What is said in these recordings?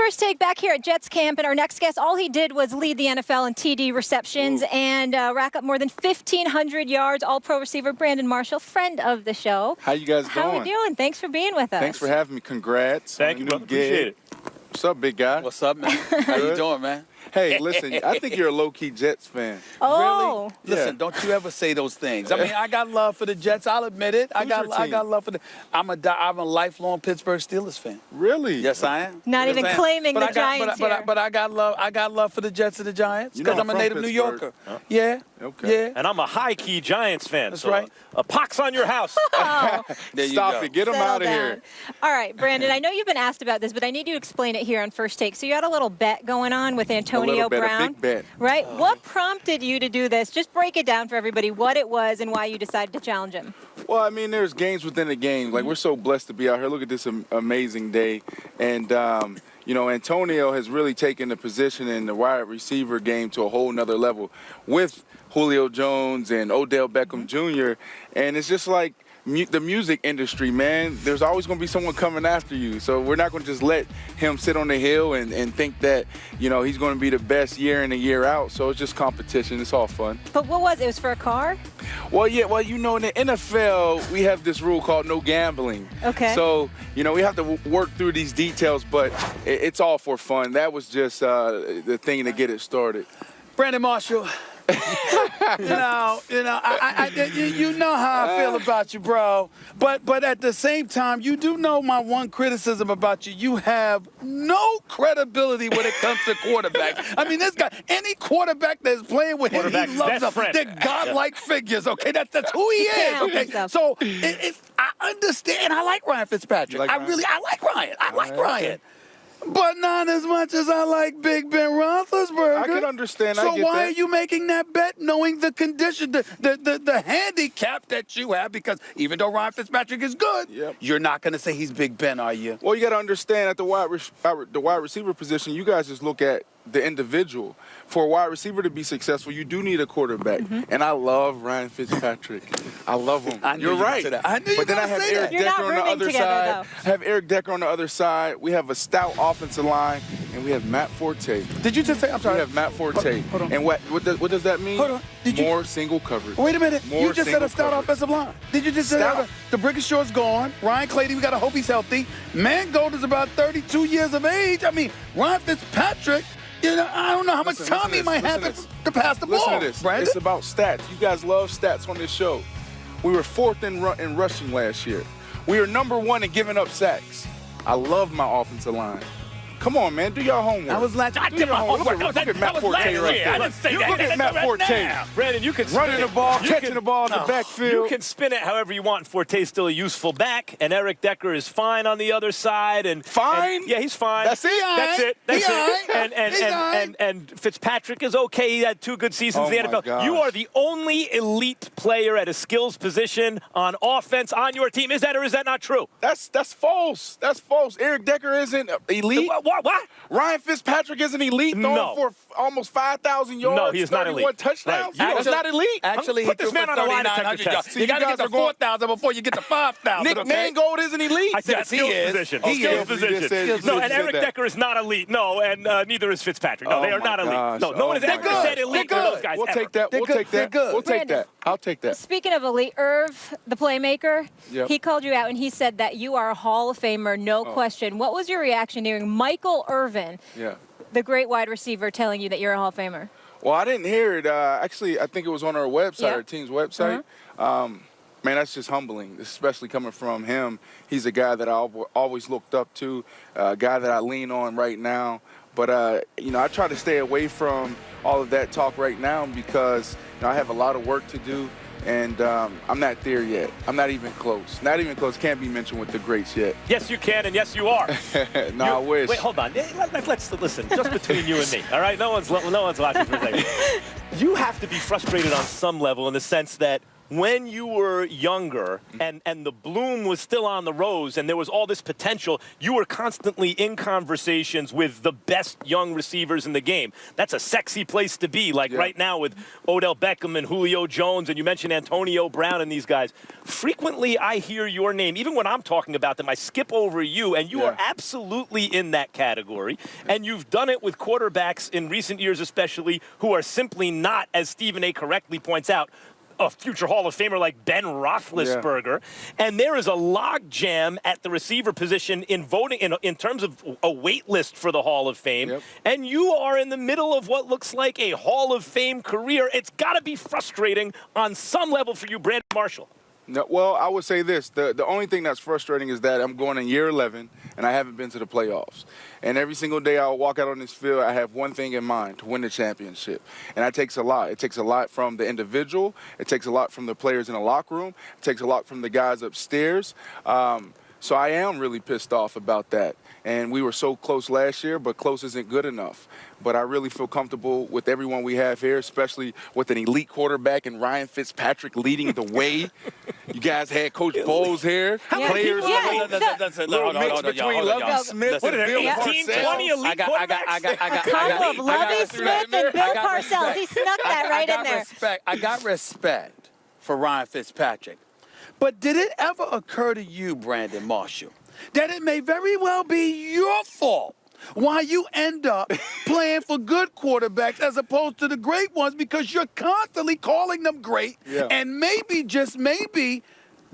First take back here at Jets camp, and our next guest, all he did was lead the NFL in TD receptions and rack up more than 1,500 yards. All-pro receiver Brandon Marshall, friend of the show. How you guys doing? How are we doing? Thanks for being with us. Thanks for having me. Congrats. Thank you, brother. Appreciate it. What's up, big guy? What's up, man? How you doing, man? Hey, listen, I think you're a low-key Jets fan. Oh. Really? Listen, Yeah. don't you ever say those things. I mean, I got love for the Jets. I'll admit it. I your got team? love for the. I'm a lifelong Pittsburgh Steelers fan. Really? Yes, I am. Not Yes, even I am. claiming But the I got, Giants but, here. but I got love. I got love for the Jets and the Giants You know because I'm a I'm native from New Pittsburgh. Yorker. Huh? Yeah. Okay. Yeah. And I'm a high-key Giants fan. That's so right. A pox on your house. Oh. There you Stop go. it. Get him Settle out of down. here. All right, Brandon, I know you've been asked about this, but I need you to explain it here on First Take. So you had a little bet going on with Antonio a little bet, Brown. a big bet. Right? What prompted you to do this? Just break it down for everybody, what it was and why you decided to challenge him. Well, I mean, there's games within a game. Like, we're so blessed to be out here. Look at this amazing day. And, you know, Antonio has really taken the position in the wide receiver game to a whole nother level with Julio Jones and Odell Beckham Jr. And it's just like the music industry, man. There's always going to be someone coming after you. So we're not going to just let him sit on the hill and think that, you know, he's going to be the best year in and year out. So it's just competition. It's all fun. But what was it? It was for a car? Well, yeah. Well, you know, in the NFL, we have this rule called no gambling. Okay. So, you know, we have to work through these details, but it's all for fun. That was just the thing to get it started. Brandon Marshall. you know how I feel about you, bro. But at the same time, you do know my one criticism about you. You have no credibility when it comes to quarterback. I mean, this guy, any quarterback that's playing with him, he Quarterback's loves best them. friend. They're godlike figures. Okay, that's who he is. can't Okay, help himself. so I understand. I like Ryan Fitzpatrick. You like Ryan? I like Ryan. I like right, Ryan. okay. But not as much as I like Big Ben Roethlisberger. I can understand. So I get why that. are you making that bet knowing the condition, the handicap that you have? Because even though Ryan Fitzpatrick is good, Yep. you're not going to say he's Big Ben, are you? Well, you got to understand at the wide receiver position, you guys just look at the individual. For a wide receiver to be successful, you do need a quarterback. And I love Ryan Fitzpatrick. I love him. I knew You're you were right. gonna say that. I knew you But then were I gonna have say Eric that. You're not Decker on the rooting other together, side. though. I have Eric Decker on the other side. We have a stout offensive line, and we have Matt Forte. Did you just say? I'm We sorry. have Matt Forte. Hold on. And what does that mean? Hold on. Did you- More single coverage. Wait a minute. More You just said a single stout coverage. offensive line. Did you just say Stout. that? The Brickishaw's gone. Ryan Clady, we got to hope he's healthy. Mangold is about 32 years of age. I mean, Ryan Fitzpatrick, you know, I don't know how much Listen, time he listen to might this, have listen to pass the ball. Listen to this. Brandon? It's about stats. You guys love stats on this show. We were fourth in rushing last year. We are number one in giving up sacks. I love my offensive line. Come on, man. Do your homework. I was last. I Do did your my homework. Look at Matt Forte right there. I didn't say that. Look at Matt Right Forte. now. Brandon, you can spin Running it. the ball, You catching can- the ball in the You backfield. can spin it however you want. Forte's still a useful back, and Eric Decker is fine on the other side. And Fine? yeah, he's fine. That's it? That's it. That's He it. all right. He's all right. And Fitzpatrick is okay. He had 2 good seasons Oh, in the my NFL. gosh. You are the only elite player at a skills position on offense on your team. Is that or is that not true? That's false. That's false. Eric Decker isn't elite. What? Ryan Fitzpatrick isn't elite, throwing No. for almost 5,000 yards, No, he is not 31 elite. touchdowns. Right. That's not elite. Actually, Put he this threw man for on a lie detector 3,900 test. yards. See, You got to you get guys to are going- 4,000 before you get to 5,000. Nick okay? Mangold isn't elite. I said Yes, he skills is. position. He skills is. You position. just said- No, you and just Eric said that. Decker is not elite. No, and neither is Fitzpatrick. No, Oh they are my not elite. gosh. No, no one has Oh ever my said gosh. elite They're for those good. guys We'll ever. take that. They're We'll good. take They're that. good. We'll take Brandon. that. I'll take that. Speaking of elite, Irv, the playmaker, Yep. he called you out and he said that you are a Hall of Famer, no question. What was your reaction hearing Michael Irvin, Yeah. the great wide receiver, telling you that you're a Hall of Famer? Well, I didn't hear it. Actually, I think it was on our website, Yeah. our team's website. Man, that's just humbling, especially coming from him. He's a guy that I've always looked up to, a guy that I lean on right now. But, you know, I try to stay away from all of that talk right now because, you know, I have a lot of work to do, and I'm not there yet. I'm not even close. Not even close. Can't be mentioned with the greats yet. Yes, you can, and yes, you are. No, I wish. Wait, hold on. Let's listen. Just between you and me, all right? No one's watching for a second. You have to be frustrated on some level in the sense that when you were younger and the bloom was still on the rose and there was all this potential, you were constantly in conversations with the best young receivers in the game. That's a sexy place to be, like right now with Odell Beckham and Julio Jones, and you mentioned Antonio Brown and these guys. Frequently, I hear your name. Even when I'm talking about them, I skip over you, and you are absolutely in that category. And you've done it with quarterbacks in recent years especially who are simply not, as Stephen A. correctly points out, a future Hall of Famer like Ben Roethlisberger. And there is a logjam at the receiver position in voting in terms of a wait list for the Hall of Fame. And you are in the middle of what looks like a Hall of Fame career. It's got to be frustrating on some level for you, Brandon Marshall. No, well, I would say this. The only thing that's frustrating is that I'm going in year 11, and I haven't been to the playoffs. And every single day I walk out on this field, I have one thing in mind, to win the championship. And that takes a lot. It takes a lot from the individual. It takes a lot from the players in the locker room. It takes a lot from the guys upstairs. So I am really pissed off about that. And we were so close last year, but close isn't good enough. But I really feel comfortable with everyone we have here, especially with an elite quarterback and Ryan Fitzpatrick leading the way. You guys had Coach Bowles here. Players between Lovie Smith and Bill 18, 20 elite quarterbacks? Combo of Lovie Smith and Bill Parcells. He snuck that right in there. I got respect for Ryan Fitzpatrick. But did it ever occur to you, Brandon Marshall, that it may very well be your fault why you end up playing for good quarterbacks as opposed to the great ones, because you're constantly calling them great, and maybe, just maybe,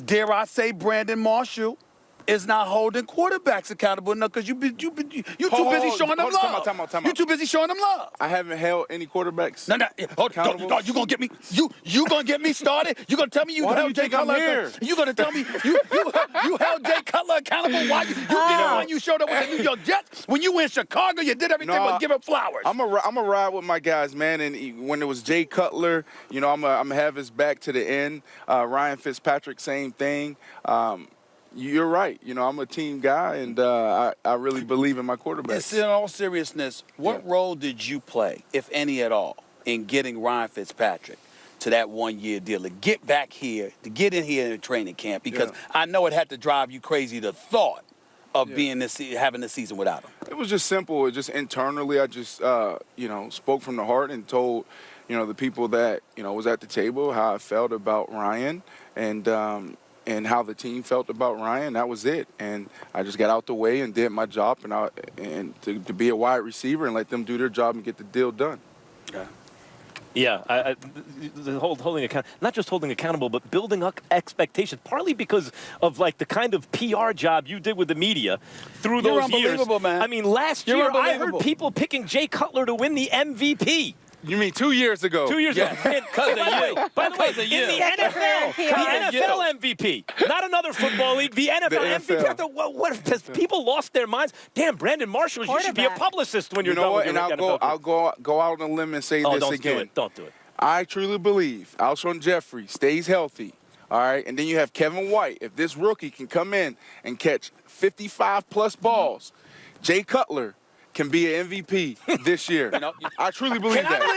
dare I say, Brandon Marshall is not holding quarterbacks accountable enough because you too busy showing them love. Time out. You too busy showing them love. I haven't held any quarterbacks accountable. You gonna get me? You gonna get me started? You gonna tell me you held Jay Cutler? You gonna tell me you held Jay Cutler accountable? Why you did it when you showed up with the New York Jets? When you were in Chicago, you did everything but give him flowers. I'm a ride with my guys, man. And when it was Jay Cutler, you know, I'm gonna have his back to the end. Ryan Fitzpatrick, same thing. You're right. You know, I'm a team guy, and I really believe in my quarterbacks. In all seriousness, what role did you play, if any at all, in getting Ryan Fitzpatrick to that one-year deal, to get back here, to get in here in training camp? Because I know it had to drive you crazy, the thought of being having this season without him. It was just simple. It just internally, I just, you know, spoke from the heart and told, you know, the people that, you know, was at the table how I felt about Ryan, and how the team felt about Ryan. That was it. And I just got out the way and did my job, and to be a wide receiver and let them do their job and get the deal done. Holding account, not just holding accountable, but building up expectations, partly because of like the kind of PR job you did with the media through those years. Unbelievable, man. I mean, last year I heard people picking Jay Cutler to win the MVP. You mean 2 years ago? 2 years ago. By the way, in the NFL MVP, not another football league, the NFL MVP. What has people lost their minds? Damn, Brandon Marshall, you should be a publicist when you're done with your NFL. I'll go out on a limb and say this again. Don't do it. I truly believe Alshon Jeffrey stays healthy. All right, and then you have Kevin White. If this rookie can come in and catch 55-plus balls, Jay Cutler can be an MVP this year. I truly believe that. Can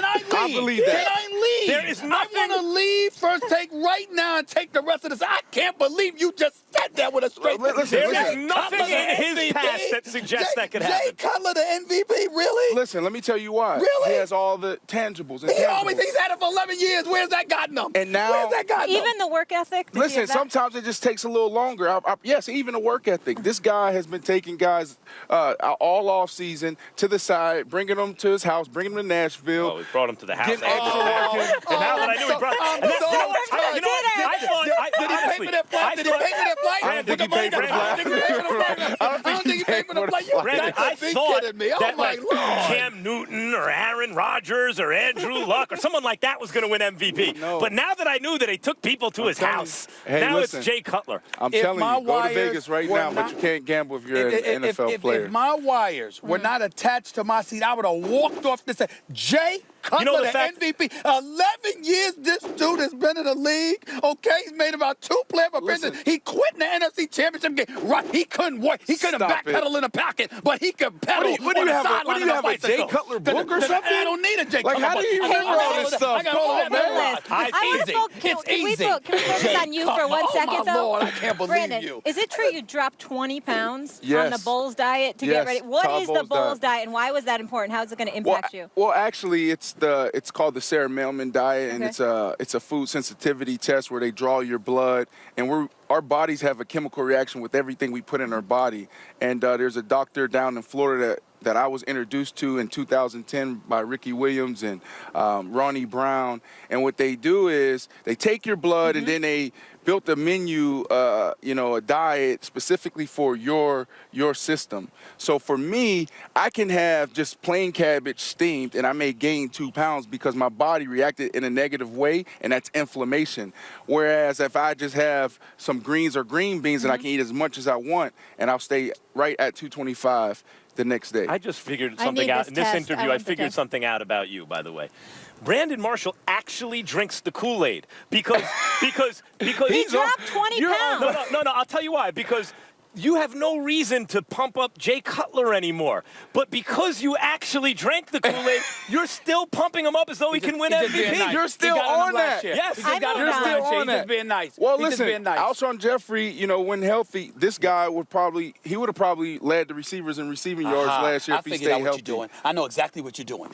I leave? I believe that. Can I leave? There is nothing. I want to leave first take right now and take the rest of this. I can't believe you just said that with a straight face. There is nothing in his past that suggests that could happen. Jay Cutler, the MVP, really? Listen, let me tell you why. Really? He has all the tangibles. He's had it for 11 years. Where's that gotten him? And now, where's that gotten him? Even the work ethic? Listen, sometimes it just takes a little longer. Yes, even the work ethic. This guy has been taking guys all off season to the side, bringing them to his house, bringing them to Nashville. Oh, we brought him to the house. Getting extra working. And now that I knew he brought him. Did he pay for that flight? Did he pay for that flight? I don't think he paid for the flight. I don't think he paid for the flight. Brandon, I thought that like Lord. Cam Newton or Aaron Rodgers or Andrew Luck or someone like that was going to win MVP. No. But now that I knew that he took people to his house, now it's Jay Cutler. I'm telling you, go to Vegas right now, but you can't gamble if you're an NFL player. If my wires were not attached to my seat, I would have walked off and said, Jay Cutler, You know the the fact- MVP. 11 years this dude has been in the league. Okay, he's made about 2 playoff appearances. Listen. He quit in the NFC Championship game. Right, he couldn't work. He couldn't Stop it. backpedal in the pocket, but he could pedal What do on you the have? sideline What do on you a have? A Jay bicycle. Cutler book or something? I don't need a Jay Like, Cutler how do book. you I got remember all of this it. stuff? I got Come all on, of man. that. I It's wanna easy. fo- It's can we easy. focus Jay on you for Cutler. 1 second, oh, my though? Lord, I can't believe Brandon, you. is it true you dropped 20 pounds on Yes. the Bulls diet to get Yes, ready? What Todd is the Bowles Bulls diet. diet, and why was that important? How is it going to impact you? Well, actually, it's called the Sarah Mailman diet, and Okay. it's a food sensitivity test where they draw your blood, and our bodies have a chemical reaction with everything we put in our body. And there's a doctor down in Florida that I was introduced to in 2010 by Ricky Williams and Ronnie Brown. And what they do is they take your blood and then they built a menu, a diet specifically for your system. So for me, I can have just plain cabbage steamed and I may gain 2 pounds because my body reacted in a negative way, and that's inflammation. Whereas if I just have some greens or green beans and I can eat as much as I want, and I'll stay right at 225 the next day. I just figured I something need out this in this test. interview. I I want the figured test. something out about you, by the way. Brandon Marshall actually drinks the Kool-Aid because He he's dropped 20 pounds. No. I'll tell you why. Because you have no reason to pump up Jay Cutler anymore. But because you actually drank the Kool-Aid, you're still pumping him up as though he can win He's just being MVP. nice. You're He still got him on last that. year. Yes. He I just got know him that. last You're year. still on He's that. just being nice. Well, He's just listen, being nice. Alshon Jeffrey, when healthy, this guy would have probably led the receivers in receiving yards last year I if he figured stayed out what healthy. you're doing. I know exactly what you're doing.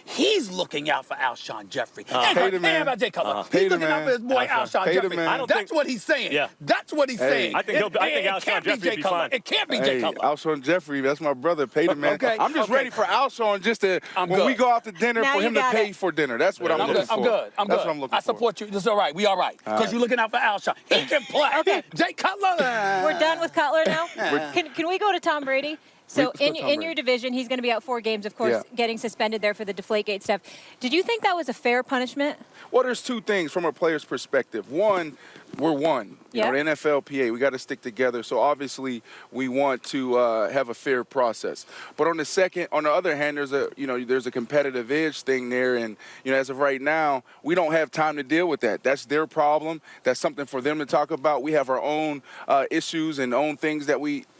He's looking out for Alshon Jeffrey. Pay the man. about Jay Cutler. Pay He's the looking out man. for his boy Alshon Pay the Jeffrey. man. I don't That's think- what he's saying. Yeah. That's what he's saying. I think Alshon can't be Jeffrey Jay be Cutler. fine. It can't be Jay Hey, Cutler. Alshon Jeffrey, that's my brother. Pay the man. Okay, I'm just okay. ready for Alshon just to, I'm when good. we go out to dinner, Now for you him to got pay it. for dinner. That's what I'm I'm looking good. for. I'm good. I'm That's good. what I'm looking I for. support you. This is all right. We all right. Because you're looking out for Alshon. He can play. Okay. Jay Cutler. We're done with Cutler now. Can we go to Tom Brady? So Let's go in Tom your Brady. division, he's going to be out 4 games, of course, Yeah. getting suspended there for the Deflategate stuff. Did you think that was a fair punishment? Well, there's 2 things from a player's perspective. One, we're one. Yeah. The NFLPA, we got to stick together. So obviously, we want to have a fair process. But on the other hand, there's a competitive edge thing there, and as of right now, we don't have time to deal with that. That's their problem. That's something for them to talk about. We have our own issues and own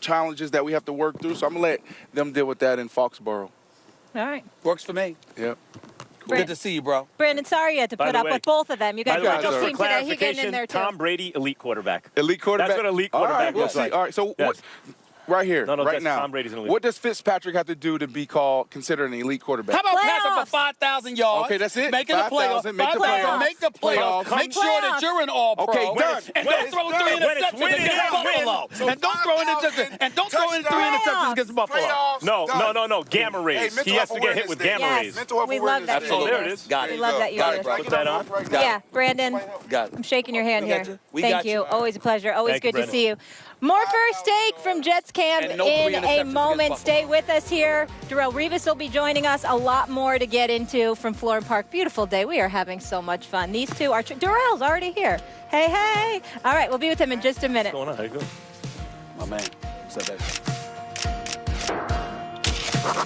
challenges that we have to work through. So I'm gonna let them deal with that in Foxborough. All right. Works for me. Yep. Good to see you, bro. Brandon, sorry you had to By put the up way- with both of them. You By guys the way, got just your for team today. He getting in clarification, there, too. Tom Brady, elite quarterback. Elite quarterback. That's what elite All quarterback right, we'll looks see. like. All right, so Yes. right here, No, right that's now, Tom Brady's an elite. what does Fitzpatrick have to do to be considered an elite quarterback? How about Playoffs. passing for 5,000 yards? Okay, that's it. Making the playoffs. 5,000, make the playoffs. Make the playoffs. Playoffs. Make sure that you're an all-pro. Okay, done. And When don't it's throw done. 3 When it's interceptions winning, against it's winning. Buffalo. So And don't throw in 3 interceptions against Buffalo. Playoffs, No, done. gamma rays. mental he has to health get hit awareness with day. gamma Yes. rays. Mental health We love awareness that day. you do Oh, there it this. is. Got it. We love that you Got do it, this. bro. Put that on. Right Got Yeah, it. Brandon, Got it. I'm shaking your hand We got here. you. We Thank got you. you. Always a pleasure. Always Thank you, good to Brandon. see you. More First Take from Jets Camp And no 3 in interceptions a against moment. Buffalo. Stay with us here. Darrelle Revis will be joining us. A lot more to get into from Florham Park. Beautiful day. We are having so much fun. These two are... Darrell's already here. Hey, hey. All right, we'll be with him in just a minute. What's going on? How you doing? My man. Said that.